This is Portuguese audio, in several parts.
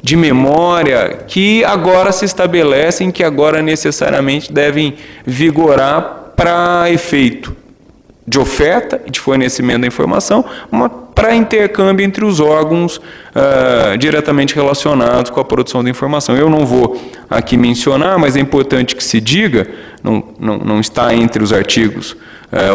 de memória que agora se estabelecem, que agora necessariamente devem vigorar para efeito de oferta e de fornecimento da informação, para intercâmbio entre os órgãos diretamente relacionados com a produção da informação. Eu não vou aqui mencionar, mas é importante que se diga, não está entre os artigos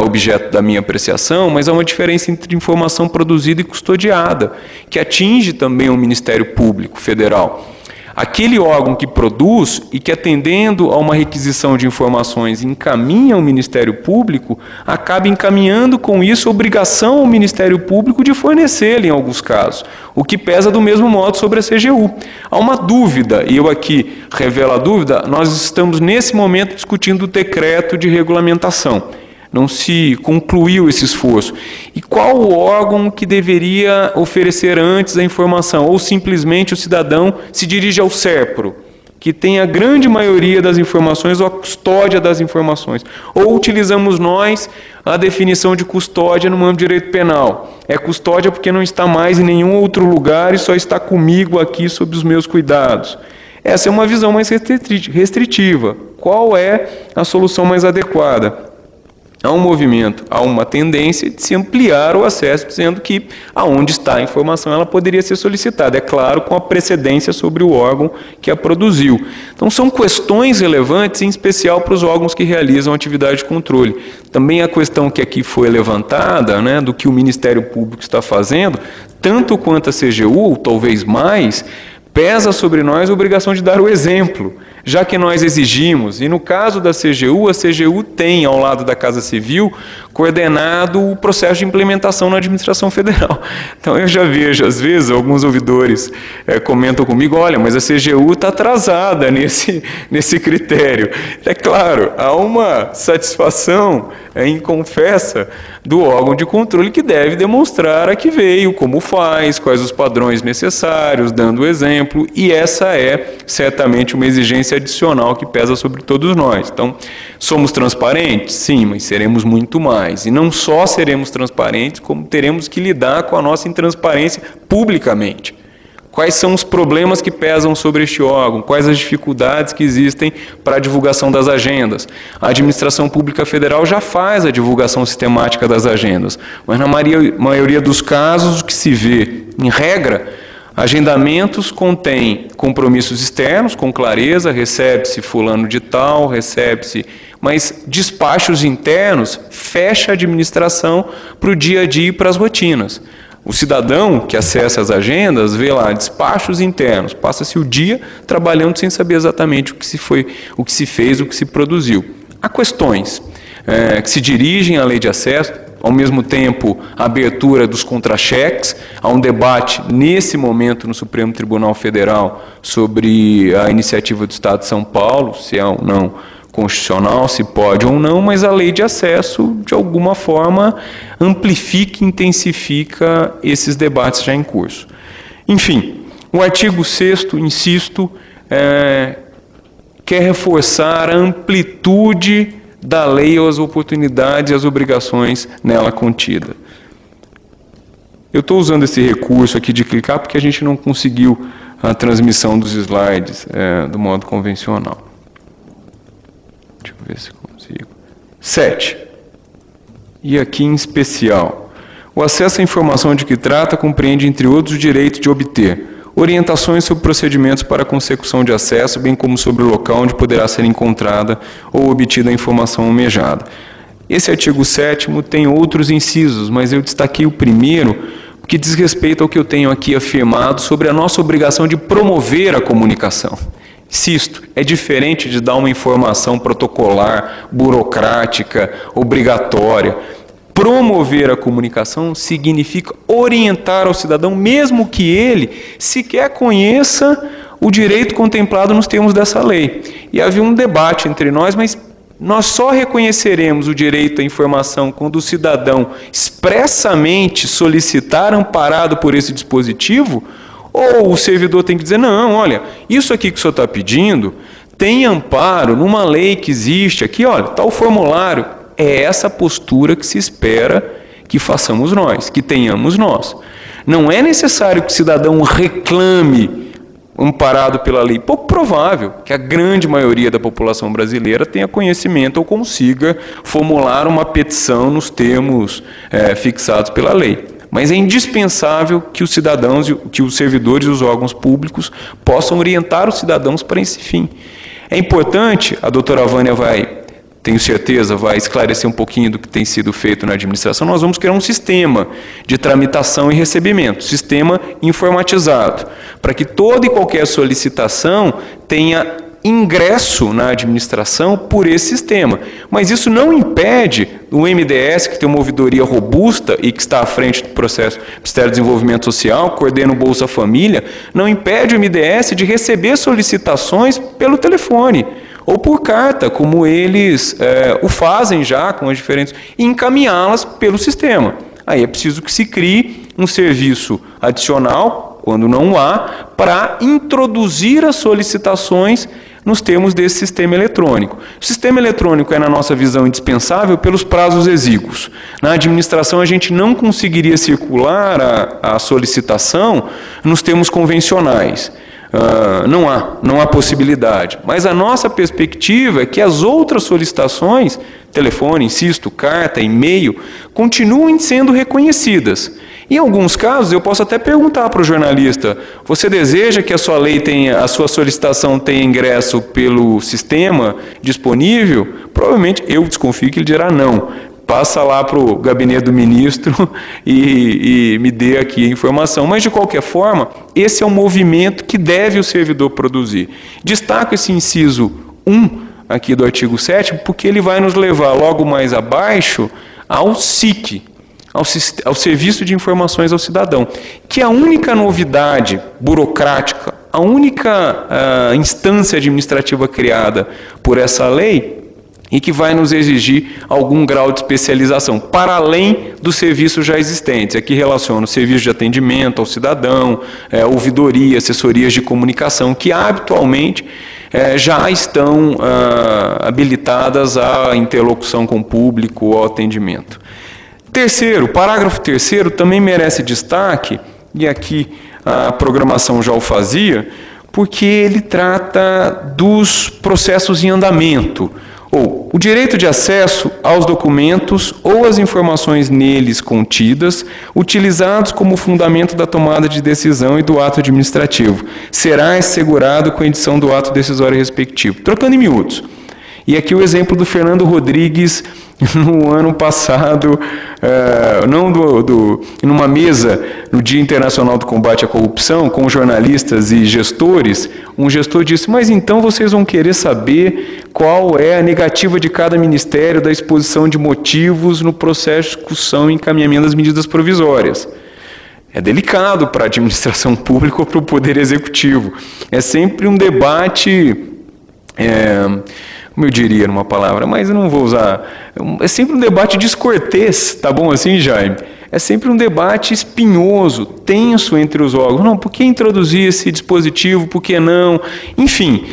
objeto da minha apreciação, mas há uma diferença entre informação produzida e custodiada, que atinge também o Ministério Público Federal. Aquele órgão que produz e que, atendendo a uma requisição de informações, encaminha ao Ministério Público, acaba encaminhando com isso a obrigação ao Ministério Público de fornecê-lo em alguns casos, o que pesa do mesmo modo sobre a CGU. Há uma dúvida, e eu aqui revelo a dúvida, nós estamos nesse momento discutindo o decreto de regulamentação. Não se concluiu esse esforço. E qual o órgão que deveria oferecer antes a informação? Ou simplesmente o cidadão se dirige ao SERPRO, que tem a grande maioria das informações ou a custódia das informações? Ou utilizamos nós a definição de custódia no âmbito de direito penal? É custódia porque não está mais em nenhum outro lugar e só está comigo aqui sob os meus cuidados. Essa é uma visão mais restritiva. Qual é a solução mais adequada? Há um movimento, há uma tendência de se ampliar o acesso, dizendo que aonde está a informação ela poderia ser solicitada, é claro, com a precedência sobre o órgão que a produziu. Então, são questões relevantes, em especial para os órgãos que realizam atividade de controle. Também a questão que aqui foi levantada, né, do que o Ministério Público está fazendo, tanto quanto a CGU, ou talvez mais, pesa sobre nós a obrigação de dar o exemplo, já que nós exigimos, e no caso da CGU, a CGU tem, ao lado da Casa Civil, coordenado o processo de implementação na administração federal. Então, eu já vejo, às vezes, alguns ouvidores comentam comigo, olha, mas a CGU está atrasada nesse critério. É claro, há uma satisfação inconfessa do órgão de controle que deve demonstrar a que veio, como faz, quais os padrões necessários, dando o exemplo, e essa é certamente uma exigência adicional que pesa sobre todos nós. Então, somos transparentes? Sim, mas seremos muito mais. E não só seremos transparentes, como teremos que lidar com a nossa intransparência publicamente. Quais são os problemas que pesam sobre este órgão? Quais as dificuldades que existem para a divulgação das agendas? A Administração Pública Federal já faz a divulgação sistemática das agendas, mas na maioria dos casos o que se vê, em regra, agendamentos contêm compromissos externos, com clareza, recebe-se fulano de tal, recebe-se, mas despachos internos fecha a administração para o dia a dia e para as rotinas. O cidadão que acessa as agendas vê lá despachos internos, passa-se o dia trabalhando sem saber exatamente o que se fez, o que se produziu. Há questões que se dirigem à lei de acesso, ao mesmo tempo a abertura dos contra-cheques, há um debate nesse momento no Supremo Tribunal Federal sobre a iniciativa do Estado de São Paulo, se é ou não constitucional, se pode ou não, mas a lei de acesso, de alguma forma, amplifica e intensifica esses debates já em curso. Enfim, o artigo 6º, insisto, quer reforçar a amplitude da lei ou as oportunidades e as obrigações nela contidas. Eu estou usando esse recurso aqui de clicar porque a gente não conseguiu a transmissão dos slides do modo convencional. Deixa eu ver se consigo. 7. E aqui em especial, o acesso à informação de que trata compreende, entre outros, o direito de obter orientações sobre procedimentos para a consecução de acesso, bem como sobre o local onde poderá ser encontrada ou obtida a informação almejada. Esse artigo 7º tem outros incisos, mas eu destaquei o primeiro, que diz respeito ao que eu tenho aqui afirmado sobre a nossa obrigação de promover a comunicação. Insisto, é diferente de dar uma informação protocolar, burocrática, obrigatória. Promover a comunicação significa orientar ao cidadão, mesmo que ele sequer conheça o direito contemplado nos termos dessa lei. E havia um debate entre nós, mas nós só reconheceremos o direito à informação quando o cidadão expressamente solicitar amparado por esse dispositivo, ou o servidor tem que dizer, não, olha, isso aqui que o senhor está pedindo tem amparo numa lei que existe aqui, olha, está o formulário. É essa postura que se espera que façamos nós, que tenhamos nós. Não é necessário que o cidadão reclame amparado pela lei. Pouco provável que a grande maioria da população brasileira tenha conhecimento ou consiga formular uma petição nos termos fixados pela lei. Mas é indispensável que os cidadãos, que os servidores e os órgãos públicos possam orientar os cidadãos para esse fim. É importante, a doutora Vânia tenho certeza, vai esclarecer um pouquinho do que tem sido feito na administração. Nós vamos criar um sistema de tramitação e recebimento, sistema informatizado, para que toda e qualquer solicitação tenha ingresso na administração por esse sistema. Mas isso não impede o MDS, que tem uma ouvidoria robusta e que está à frente do processo do Ministério do Desenvolvimento Social, coordena o Bolsa Família, não impede o MDS de receber solicitações pelo telefone ou por carta, como eles o fazem já com as diferentes, e encaminhá-las pelo sistema. Aí é preciso que se crie um serviço adicional, quando não há, para introduzir as solicitações nos termos desse sistema eletrônico. O sistema eletrônico é, na nossa visão, indispensável pelos prazos exíguos. Na administração, a gente não conseguiria circular a solicitação nos termos convencionais. Não há possibilidade. Mas a nossa perspectiva é que as outras solicitações, telefone, insisto, carta, e-mail, continuem sendo reconhecidas. Em alguns casos, eu posso até perguntar para o jornalista: você deseja que a sua solicitação tenha ingresso pelo sistema disponível? Provavelmente, eu desconfio que ele dirá não. Passa lá para o gabinete do ministro e me dê aqui a informação. Mas, de qualquer forma, esse é um movimento que deve o servidor produzir. Destaco esse inciso 1 aqui do artigo 7º, porque ele vai nos levar logo mais abaixo ao SIC, ao Serviço de Informações ao Cidadão, que é a única novidade burocrática, a única instância administrativa criada por essa lei e que vai nos exigir algum grau de especialização, para além dos serviços já existentes. Aqui relaciona o serviço de atendimento ao cidadão, ouvidoria, assessorias de comunicação, que habitualmente já estão habilitadas à interlocução com o público ou ao atendimento. Terceiro, o parágrafo 3º também merece destaque, e aqui a programação já o fazia, porque ele trata dos processos em andamento, ou o direito de acesso aos documentos ou às informações neles contidas, utilizados como fundamento da tomada de decisão e do ato administrativo, será assegurado com a edição do ato decisório respectivo. Trocando em miúdos. E aqui o exemplo do Fernando Rodrigues, no ano passado, numa mesa no Dia Internacional do Combate à Corrupção, com jornalistas e gestores, um gestor disse: mas então vocês vão querer saber qual é a negativa de cada ministério da exposição de motivos no processo de discussão e encaminhamento das medidas provisórias. É delicado para a administração pública ou para o Poder Executivo. É sempre um debate... como eu diria numa palavra, mas eu não vou usar, é sempre um debate descortês, tá bom assim, Jaime? É sempre um debate espinhoso, tenso entre os órgãos. Não, por que introduzir esse dispositivo, por que não? Enfim,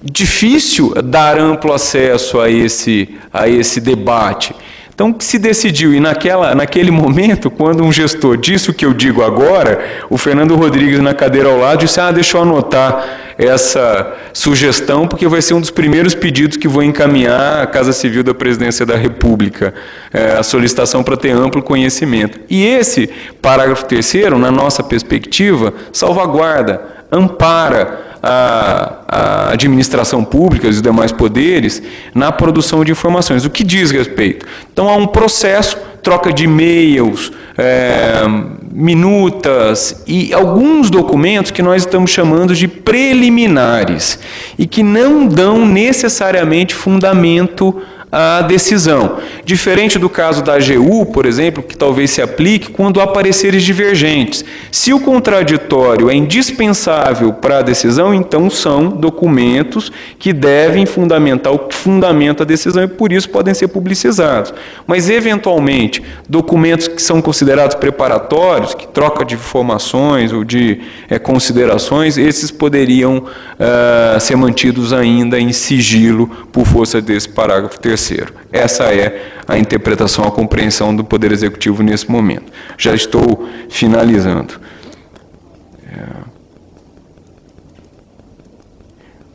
difícil dar amplo acesso a esse debate. Então, o que se decidiu, e naquele momento, quando um gestor disse o que eu digo agora, o Fernando Rodrigues, na cadeira ao lado, disse: deixa eu anotar essa sugestão, porque vai ser um dos primeiros pedidos que vou encaminhar à Casa Civil da Presidência da República, a solicitação para ter amplo conhecimento. E esse parágrafo 3º, na nossa perspectiva, salvaguarda, ampara a administração pública e os demais poderes na produção de informações. O que diz respeito? Então, há um processo, troca de e-mails, minutas e alguns documentos que nós estamos chamando de preliminares e que não dão necessariamente fundamento à decisão. Diferente do caso da AGU, por exemplo, que talvez se aplique quando há pareceres divergentes. Se o contraditório é indispensável para a decisão, então são documentos que devem fundamentar o que fundamenta a decisão e por isso podem ser publicizados. Mas, eventualmente, documentos que são considerados preparatórios, que troca de informações ou de considerações, esses poderiam ser mantidos ainda em sigilo por força desse parágrafo 3º. terceiro. Essa é a interpretação, a compreensão do Poder Executivo nesse momento. Já estou finalizando.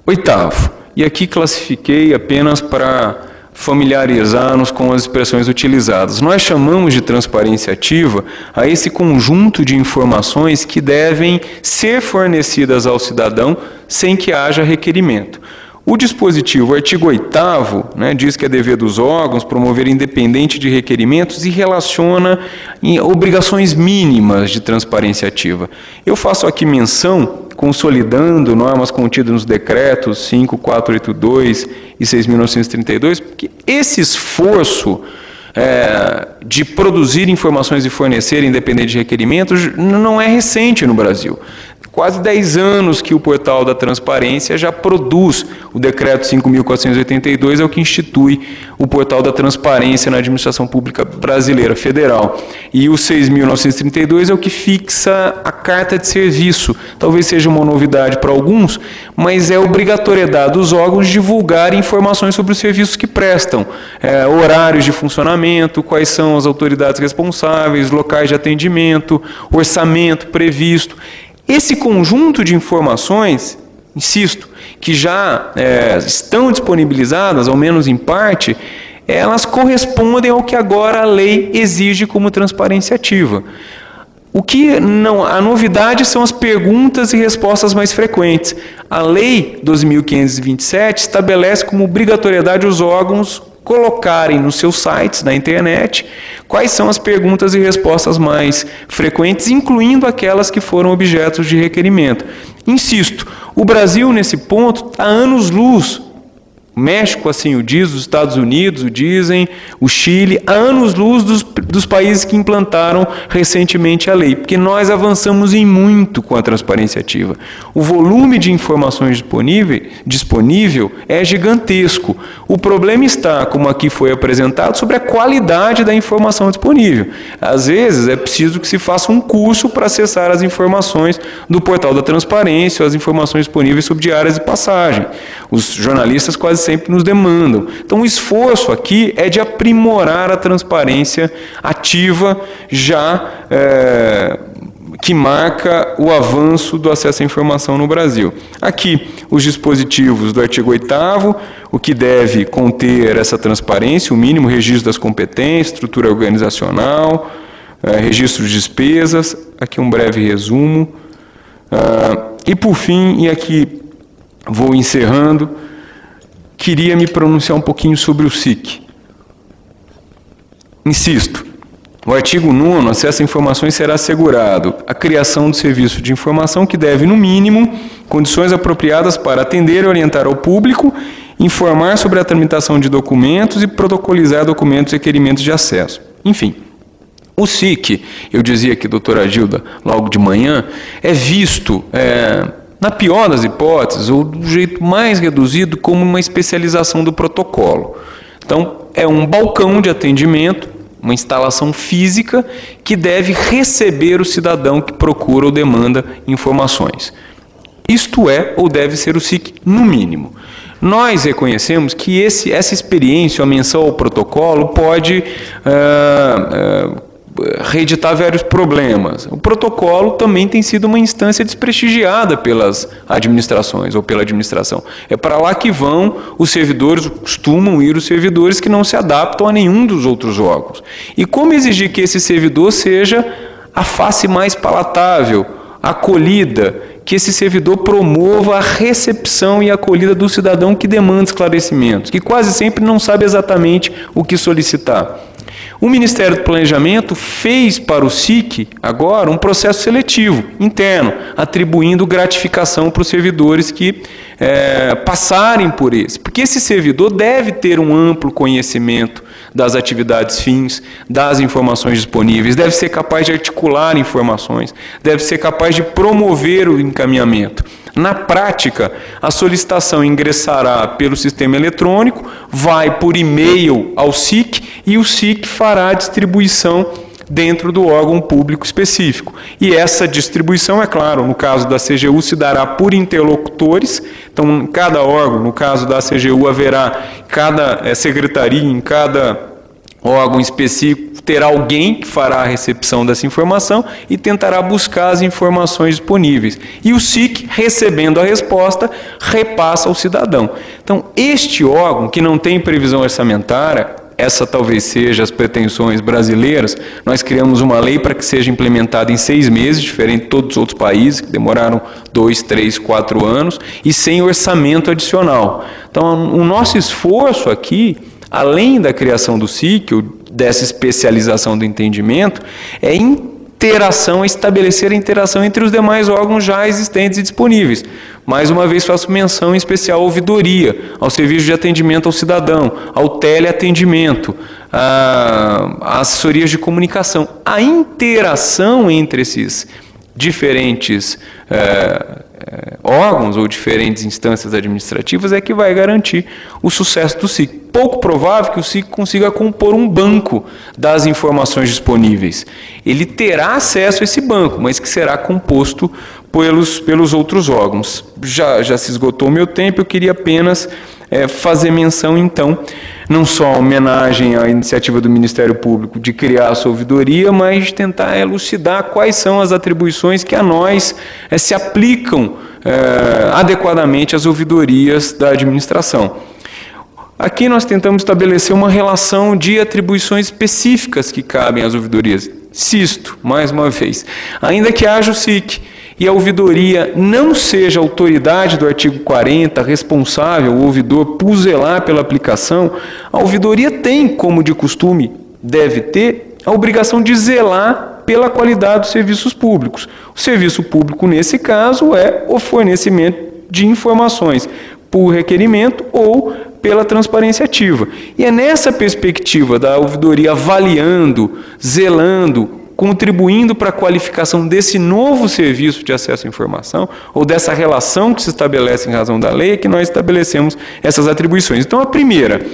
Oitavo, e aqui classifiquei apenas para familiarizar-nos com as expressões utilizadas. Nós chamamos de transparência ativa a esse conjunto de informações que devem ser fornecidas ao cidadão sem que haja requerimento. O dispositivo, o artigo 8º, diz que é dever dos órgãos promover independente de requerimentos e relaciona em obrigações mínimas de transparência ativa. Eu faço aqui menção, consolidando normas contidas nos decretos 5.482 e 6.932, porque esse esforço de produzir informações e fornecer independente de requerimentos não é recente no Brasil. Quase 10 anos que o Portal da Transparência já produz. O decreto 5.482 é o que institui o Portal da Transparência na administração pública brasileira federal. E o 6.932 é o que fixa a carta de serviço. Talvez seja uma novidade para alguns, mas é obrigatoriedade dos órgãos divulgar informações sobre os serviços que prestam, horários de funcionamento, quais são as autoridades responsáveis, locais de atendimento, orçamento previsto. Esse conjunto de informações, insisto, que já estão disponibilizadas, ao menos em parte, elas correspondem ao que agora a lei exige como transparência ativa. A novidade são as perguntas e respostas mais frequentes. A Lei 12.527 estabelece como obrigatoriedade os órgãos colocarem nos seus sites, na internet, quais são as perguntas e respostas mais frequentes, incluindo aquelas que foram objetos de requerimento. Insisto, o Brasil, nesse ponto, está anos-luz. O México, assim o diz, os Estados Unidos o dizem, o Chile, há anos-luz dos países que implantaram recentemente a lei, porque nós avançamos em muito com a transparência ativa. O volume de informações disponível é gigantesco. O problema está, como aqui foi apresentado, sobre a qualidade da informação disponível. Às vezes é preciso que se faça um curso para acessar as informações do Portal da Transparência, ou as informações disponíveis sobre diárias de passagem. Os jornalistas quase sempre nos demandam. Então, o esforço aqui é de aprimorar a transparência ativa, que marca o avanço do acesso à informação no Brasil. Aqui, os dispositivos do artigo 8º, o que deve conter essa transparência, o mínimo registro das competências, estrutura organizacional, registro de despesas, aqui um breve resumo. E, por fim, e aqui vou encerrando, queria me pronunciar um pouquinho sobre o SIC. Insisto, o artigo 9º, acesso a informações será assegurado a criação do serviço de informação que deve, no mínimo, condições apropriadas para atender e orientar ao público, informar sobre a tramitação de documentos e protocolizar documentos e requerimentos de acesso. Enfim, o SIC, eu dizia aqui, doutora Gilda, logo de manhã, é visto, na pior das hipóteses, ou do jeito mais reduzido, como uma especialização do protocolo. Então, é um balcão de atendimento, uma instalação física que deve receber o cidadão que procura ou demanda informações. Isto é, ou deve ser o SIC, no mínimo. Nós reconhecemos que essa experiência, a menção ao protocolo, pode reeditar vários problemas. O protocolo também tem sido uma instância desprestigiada pelas administrações ou pela administração. É para lá que vão os servidores, costumam ir os servidores que não se adaptam a nenhum dos outros órgãos. E como exigir que esse servidor seja a face mais palatável, acolhida, que esse servidor promova a recepção e a acolhida do cidadão que demanda esclarecimentos, que quase sempre não sabe exatamente o que solicitar. O Ministério do Planejamento fez para o SIC, agora, um processo seletivo interno, atribuindo gratificação para os servidores que passarem por esse. Porque esse servidor deve ter um amplo conhecimento das atividades fins, das informações disponíveis, deve ser capaz de articular informações, deve ser capaz de promover o encaminhamento. Na prática, a solicitação ingressará pelo sistema eletrônico, vai por e-mail ao SIC e o SIC fará a distribuição dentro do órgão público específico. E essa distribuição, é claro, no caso da CGU se dará por interlocutores, então em cada órgão, no caso da CGU haverá cada secretaria, em cada órgão específico terá alguém que fará a recepção dessa informação e tentará buscar as informações disponíveis. E o SIC, recebendo a resposta, repassa ao cidadão. Então, este órgão, que não tem previsão orçamentária, essa talvez seja as pretensões brasileiras, nós criamos uma lei para que seja implementada em 6 meses, diferente de todos os outros países, que demoraram 2, 3, 4 anos, e sem orçamento adicional. Então, o nosso esforço aqui, além da criação do SIC, ou dessa especialização do entendimento, é estabelecer a interação entre os demais órgãos já existentes e disponíveis. Mais uma vez faço menção em especial à ouvidoria, ao serviço de atendimento ao cidadão, ao teleatendimento, às assessorias de comunicação. A interação entre esses diferentes órgãos ou diferentes instâncias administrativas é que vai garantir o sucesso do SIC. Pouco provável que o SIC consiga compor um banco das informações disponíveis. Ele terá acesso a esse banco, mas que será composto pelos outros órgãos. Já se esgotou o meu tempo, eu queria apenas fazer menção, então, não só a homenagem à iniciativa do Ministério Público de criar a sua ouvidoria, mas de tentar elucidar quais são as atribuições que a nós se aplicam adequadamente às ouvidorias da administração. Aqui nós tentamos estabelecer uma relação de atribuições específicas que cabem às ouvidorias. Insisto, mais uma vez, ainda que haja o SIC e a ouvidoria não seja a autoridade do artigo 40, responsável, o ouvidor, por zelar pela aplicação, a ouvidoria tem, como de costume deve ter, a obrigação de zelar pela qualidade dos serviços públicos. O serviço público, nesse caso, é o fornecimento de informações por requerimento ou pela transparência ativa. E é nessa perspectiva da ouvidoria avaliando, zelando, contribuindo para a qualificação desse novo serviço de acesso à informação, ou dessa relação que se estabelece em razão da lei, que nós estabelecemos essas atribuições. Então, a primeira,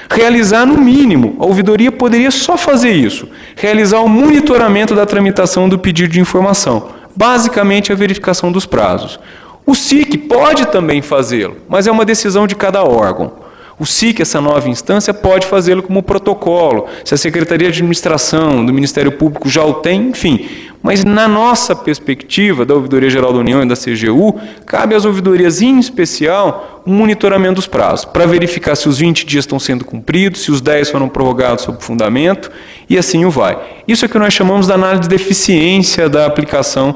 realizar no mínimo, a ouvidoria poderia só fazer isso, realizar o monitoramento da tramitação do pedido de informação, basicamente a verificação dos prazos. O SIC pode também fazê-lo, mas é uma decisão de cada órgão. O SIC, essa nova instância, pode fazê-lo como protocolo, se a Secretaria de Administração do Ministério Público já o tem, enfim. Mas na nossa perspectiva, da Ouvidoria Geral da União e da CGU, cabe às ouvidorias, em especial, o monitoramento dos prazos, para verificar se os 20 dias estão sendo cumpridos, se os 10 foram prorrogados sob fundamento, e assim o vai. Isso é que nós chamamos da análise de eficiência da aplicação